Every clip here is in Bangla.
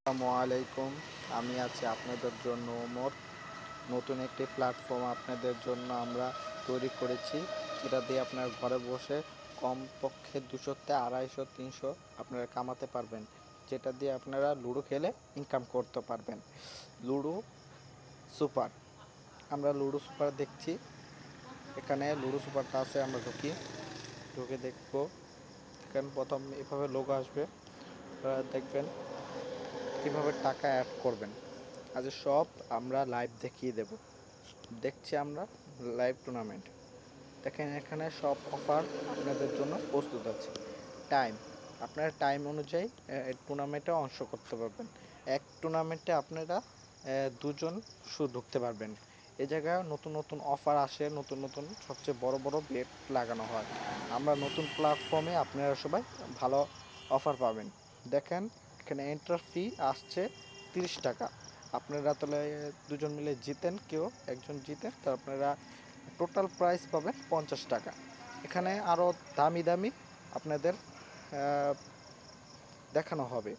আসসালামু আলাইকুম। আমি আছি আপনাদের জন্য ওমর। নতুন একটি প্ল্যাটফর্ম আপনাদের জন্য আমরা তৈরি করেছি, যেটা দিয়ে আপনারা ঘরে বসে কমপক্ষে 200 থেকে 250 300 আপনারা কামাতে পারবেন, যেটা দিয়ে আপনারা লুডো খেলে ইনকাম করতে পারবেন। লুডো সুপার, আমরা লুডো সুপার দেখছি। এখানে লুডো সুপারটা আছে, আমরা ঢুকে দেখবো। এখানে প্রথম এভাবে লোগো আসবে, আপনারা দেখবেন কীভাবে টাকা অ্যাড করবেন। আজ সব আমরা লাইভ দেখিয়ে দেব। দেখছি আমরা লাইভ টুর্নামেন্ট। দেখেন এখানে সব অফার আপনাদের জন্য প্রস্তুত আছে। টাইম, আপনার টাইম অনুযায়ী টুর্নামেন্টে অংশ করতে পারবেন। এক টুর্নামেন্টে আপনারা দুজন শুধু ঢুকতে পারবেন। এ জায়গায় নতুন নতুন অফার আসে, নতুন নতুন সবচেয়ে বড় বড় বেট লাগানো হয়। আমরা নতুন প্ল্যাটফর্মে আপনারা সবাই ভালো অফার পাবেন। দেখেন এখানে এন্টার ফি আসছে 30 টাকা। আপনারা তাহলে দুজন মিলে জিতেন, কেউ একজন জিতেন, তো আপনারা টোটাল প্রাইস পাবেন 50 টাকা। এখানে আরও দামি দামি আপনাদের দেখানো হবে।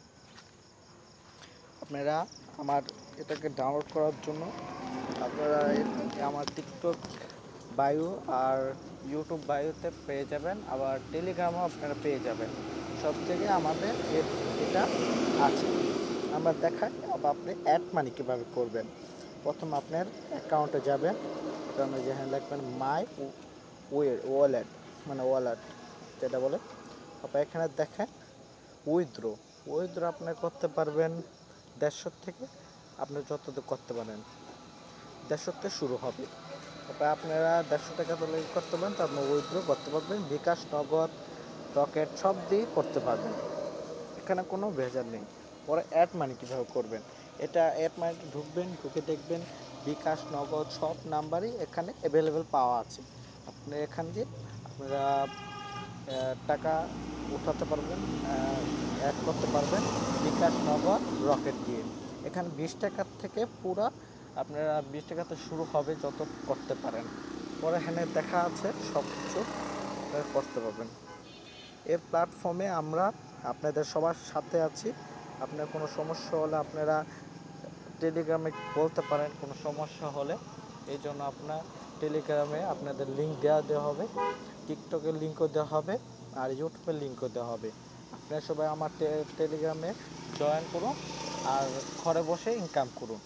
আপনারা আমার এটাকে ডাউনলোড করার জন্য আপনারা আমার টিকটক বায়ো আর ইউটিউব বায়োতে পেয়ে যাবেন, আবার টেলিগ্রামও আপনারা পেয়ে যাবেন। সব জায়গায় আমাদের এটা আছে। আমরা দেখাই আবার আপনি অ্যাড মানি কীভাবে করবেন। প্রথম আপনার অ্যাকাউন্টে যাবেন, অ্যাকাউন্টে যেখানে লিখবেন মাই ওয়ালেট, মানে ওয়ালেট যেটা বলে। তারপর এখানে দেখেন উইথড্র। আপনি করতে পারবেন 150 থেকে, আপনি যতদূর করতে পারেন 150 থেকে শুরু হবে। তারপরে আপনারা 150 টাকা তুলে করতে পারেন, তো আপনি উইথড্র করতে পারবেন। বিকাশ, নগদ, রকেট সব দিয়ে করতে পারবেন, এখানে কোনো ভেজাল নেই। পরে অ্যাড মানি কীভাবে করবেন, এটা অ্যাড মানিতে ঢুকবেন, ঢুকে দেখবেন বিকাশ, নগদ সব নাম্বারই এখানে অ্যাভেলেবেল পাওয়া আছে। আপনি এখান দিয়ে আপনারা টাকা উঠাতে পারবেন, অ্যাড করতে পারবেন বিকাশ, নগদ, রকেট দিয়ে। এখানে 20 টাকার থেকে পুরো আপনারা 20 টাকাতে শুরু হবে, যত করতে পারেন। পরে এখানে দেখা আছে সব কিছু করতে পারবেন। এই প্ল্যাটফর্মে আমরা আপনাদের সবার সাথে আছি। আপনার কোনো সমস্যা হলে আপনারা টেলিগ্রামে বলতে পারেন, কোনো সমস্যা হলে। এই জন্য আপনার টেলিগ্রামে আপনাদের লিঙ্ক দেওয়া হবে, টিকটকের লিঙ্কও দেওয়া হবে, আর ইউটিউবের লিঙ্কও দেওয়া হবে। আপনারা সবাই আমার টেলিগ্রামে জয়েন করুন আর ঘরে বসে ইনকাম করুন।